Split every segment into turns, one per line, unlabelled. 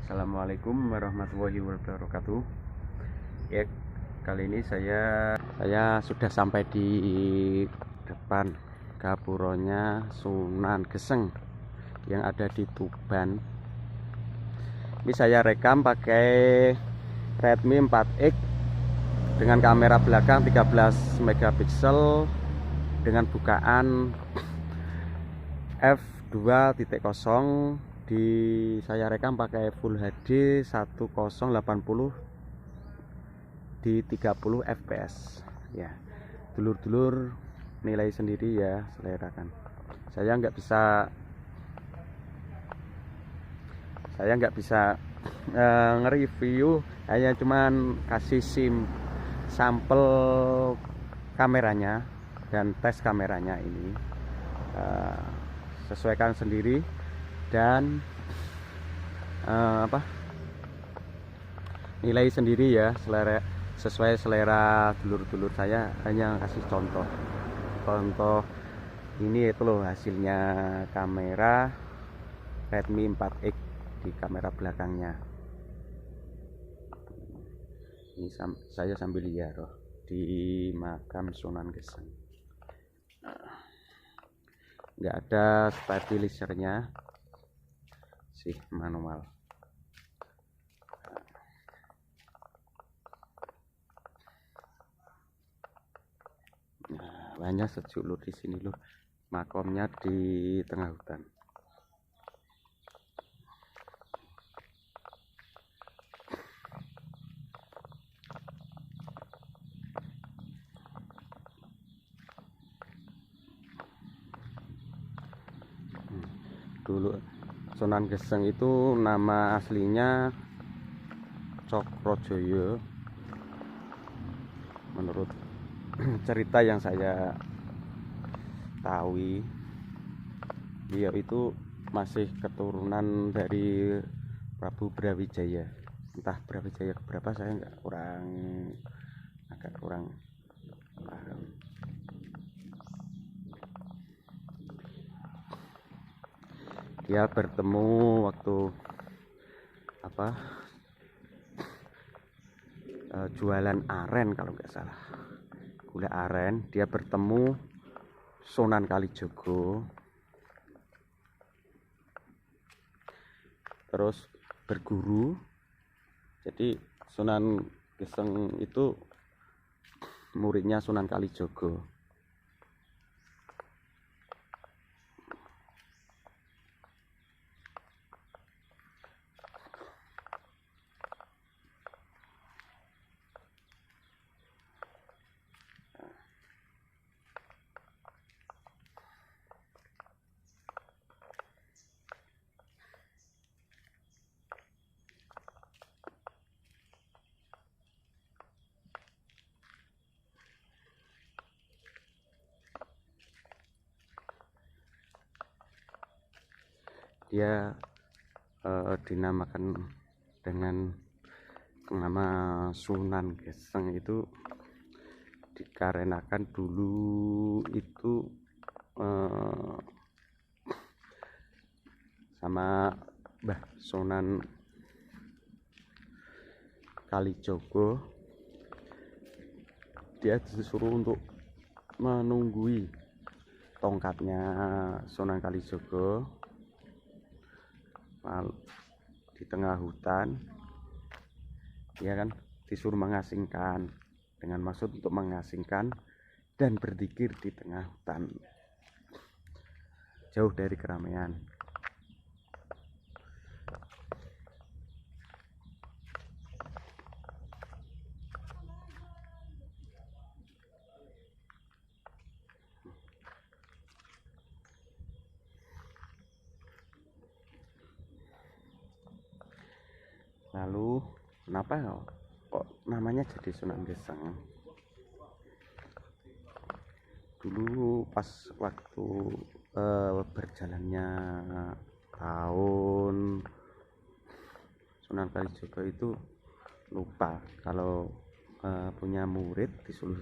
Assalamualaikum warahmatullahi wabarakatuh. Ya, kali ini saya sudah sampai di depan gapuronya Sunan Geseng yang ada di Tuban. Ini saya rekam pakai Redmi 4X dengan kamera belakang 13 megapiksel dengan bukaan f2.0. Saya rekam pakai Full HD 1080 di 30 fps ya. Dulur-dulur nilai sendiri ya, selera kan. Saya nggak bisa nge-review, hanya cuman kasih sampel kameranya dan tes kameranya ini. Sesuaikan sendiri dan nilai sendiri ya, sesuai selera dulur-dulur. Saya hanya kasih contoh ini, itu loh hasilnya kamera Redmi 4X di kamera belakangnya. Ini saya sambil ziarah di makam Sunan Geseng. Nggak ada stabilizernya sih, manual. Nah, banyak sejuk lur di sini lur, makomnya di tengah hutan. Dulu Sunan Geseng itu nama aslinya Cokrojoyo menurut cerita yang saya tahu. Dia itu masih keturunan dari Prabu Brawijaya. Entah Brawijaya keberapa, saya agak kurang paham. Dia bertemu waktu jualan aren, kalau nggak salah, gula aren. Dia bertemu Sunan Kalijogo, terus berguru. Jadi Sunan Geseng itu muridnya Sunan Kalijogo. Dia dinamakan dengan nama Sunan Geseng itu dikarenakan dulu itu sama Mbah Sunan Kalijogo, dia disuruh untuk menunggui tongkatnya Sunan Kalijogo di tengah hutan. Ya kan, disuruh mengasingkan, dengan maksud untuk mengasingkan dan berzikir di tengah hutan, jauh dari keramaian. Lalu kenapa kok namanya jadi Sunan Geseng? Dulu pas waktu berjalannya tahun, Sunan Kalijogo itu lupa kalau punya murid, disuruh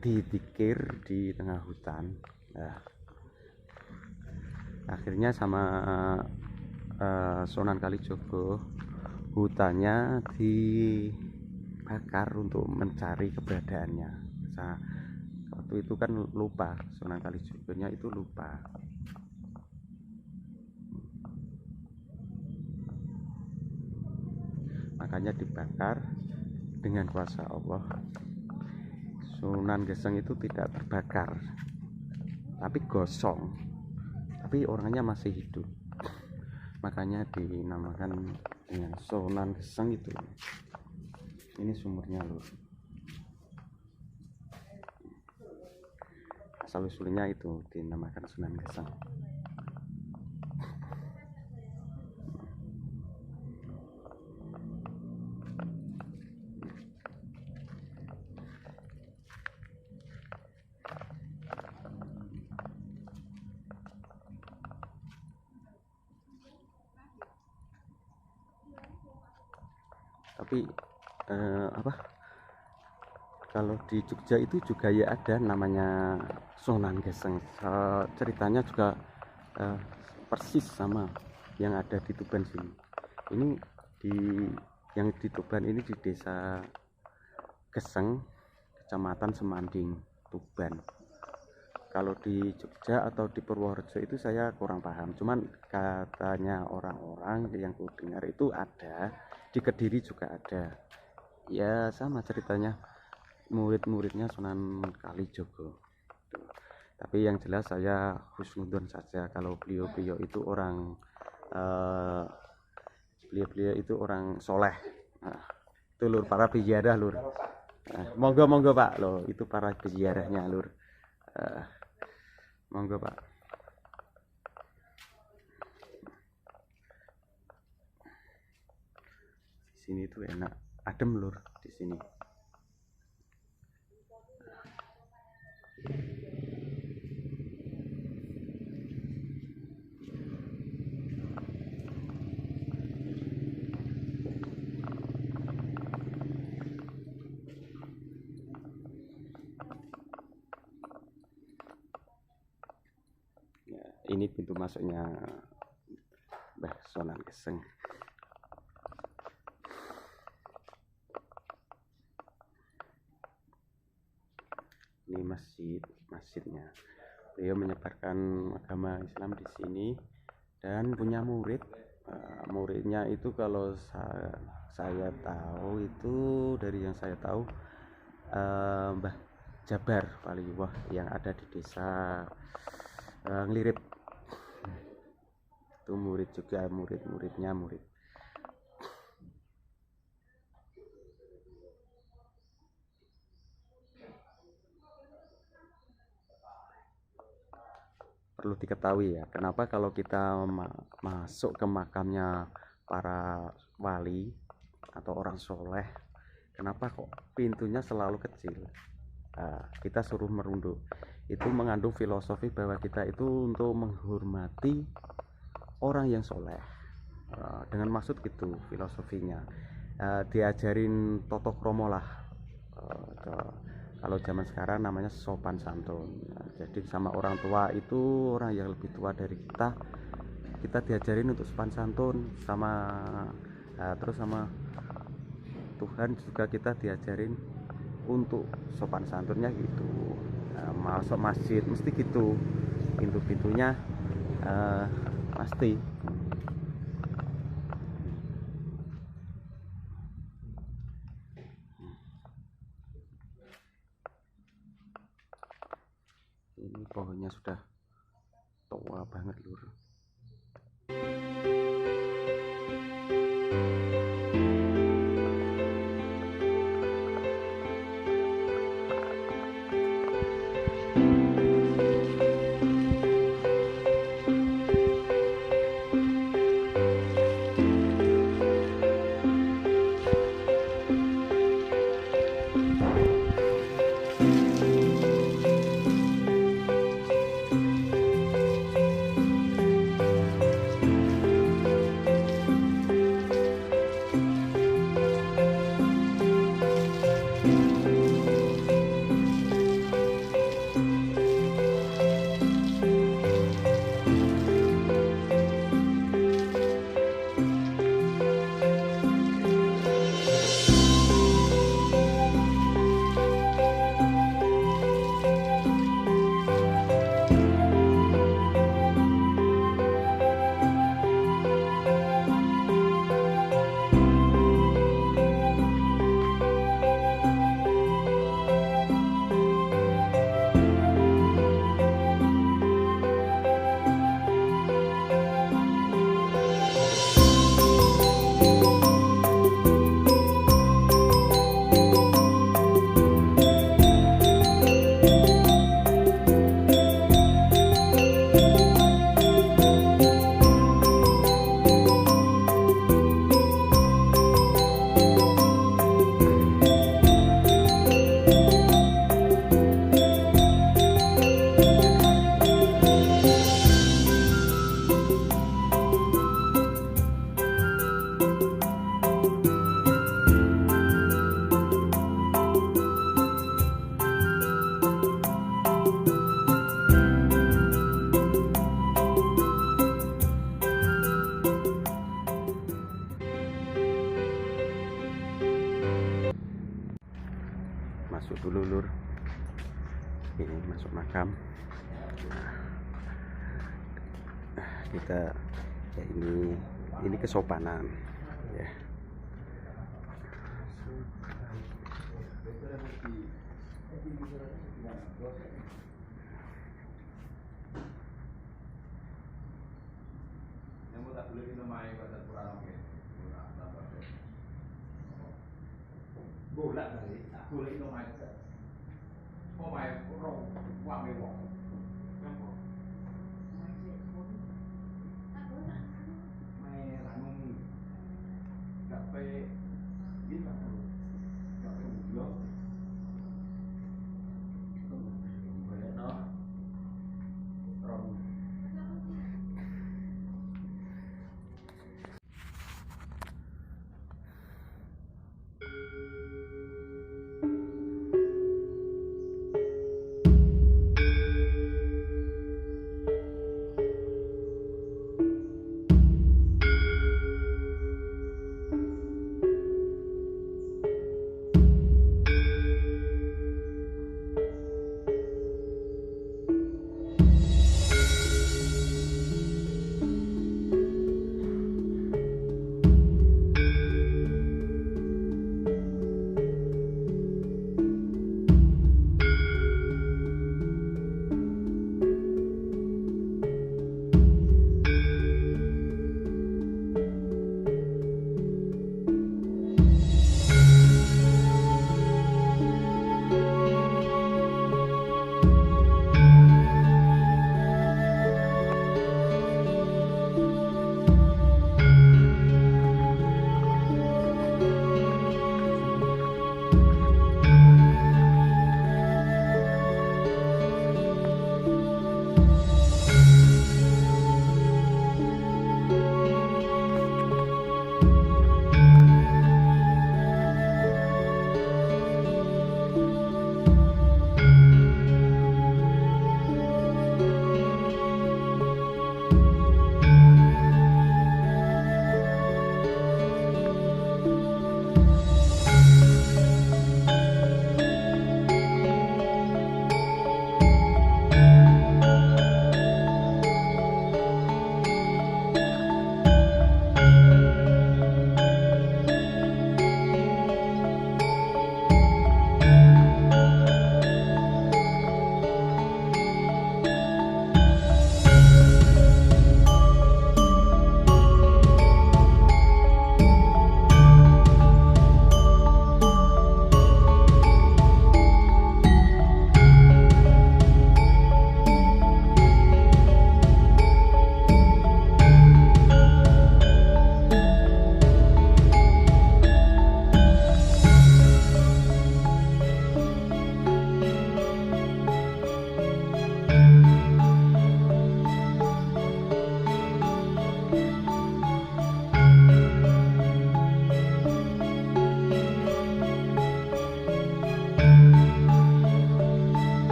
dipikir di tengah hutan. Nah, akhirnya sama Sunan Kalijogo, hutannya dibakar untuk mencari keberadaannya. Waktu itu kan lupa, Sunan Kalijogonya itu lupa. Makanya dibakar dengan kuasa Allah. Sunan Geseng itu tidak terbakar, tapi gosong, tapi orangnya masih hidup. Makanya dinamakan dengan Sunan Geseng itu. Ini sumurnya lur. Asal usulnya itu dinamakan Sunan Geseng. Tapi kalau di Jogja itu juga ya ada namanya Sunan Geseng. Ceritanya juga persis sama yang ada di Tuban sini. Ini yang di Tuban ini di desa Geseng, kecamatan Semanding, Tuban. Kalau di Jogja atau di Purworejo itu saya kurang paham, cuman katanya orang-orang yang ku dengar itu ada, di Kediri juga ada. Ya sama ceritanya, murid-muridnya Sunan Kalijogo. Tapi yang jelas saya husnudon saja kalau beliau-beliau itu orang beliau itu orang soleh. Nah, itu lur, para peziarah lur. Monggo Pak loh, itu para peziarahnya lur. Monggo Pak. Di sini tuh enak, adem lur di sini. Ini pintu masuknya Mbah Sunan Geseng. Ini masjidnya. Beliau menyebarkan agama Islam di sini dan punya murid. Muridnya itu kalau saya tahu itu, dari yang saya tahu, Mbah Jabar Waliullah yang ada di desa Nglirip. Itu murid juga, murid-muridnya murid. Perlu diketahui ya, kenapa kalau kita masuk ke makamnya para wali atau orang soleh, kenapa kok pintunya selalu kecil? Kita suruh merunduk. Itu mengandung filosofi bahwa kita itu untuk menghormati orang yang soleh. Dengan maksud gitu filosofinya. Diajarin toto kromo lah. Kalau zaman sekarang namanya sopan santun. Jadi sama orang tua itu, orang yang lebih tua dari kita diajarin untuk sopan santun, terus sama Tuhan juga kita diajarin untuk sopan santunnya gitu. Masuk masjid mesti gitu, pintu-pintunya pasti. Ini pohonnya sudah tua banget lur. dulu lur. Ini masuk makam. Kita ya ini kesopanan ya.
Bolak balik, boleh itu main ke, mau main rong, uang mewah. Main ranum, kafe, gitu, kafe udah, boleh no, rong.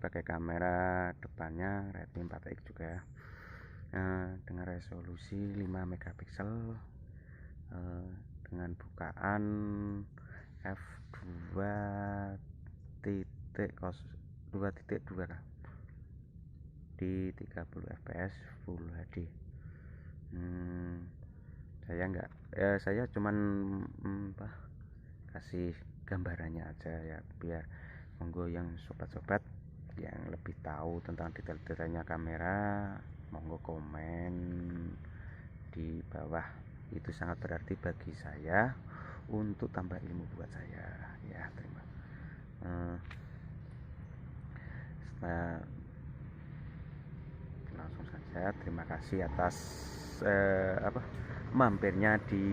Pakai kamera depannya Redmi 4X juga dengan resolusi 5 megapiksel dengan bukaan f2.2 di 30 fps Full HD. Saya cuman kasih gambarannya aja ya, biar monggo yang sobat-sobat yang lebih tahu tentang detail-detailnya kamera monggo komen di bawah, itu sangat berarti bagi saya untuk tambah ilmu buat saya ya. Langsung saja terima kasih atas mampirnya di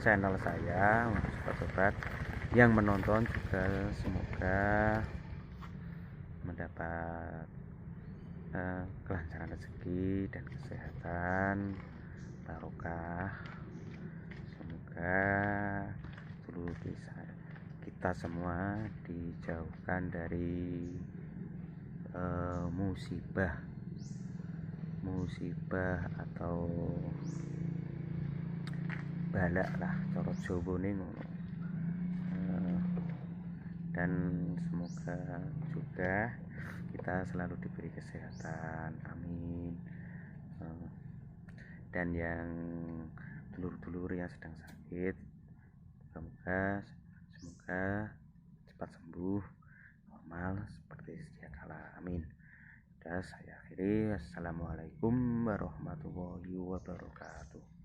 channel saya untuk sobat-sobat. yang menonton juga semoga mendapat kelancaran rezeki dan kesehatan barokah. Semoga seluruh kita semua dijauhkan dari musibah atau balak lah cara Jawane ngono. Dan semoga juga kita selalu diberi kesehatan, amin. Dan yang dulur-dulur yang sedang sakit, semoga cepat sembuh normal seperti sedia kala, amin. Dan saya akhiri, assalamualaikum warahmatullahi wabarakatuh.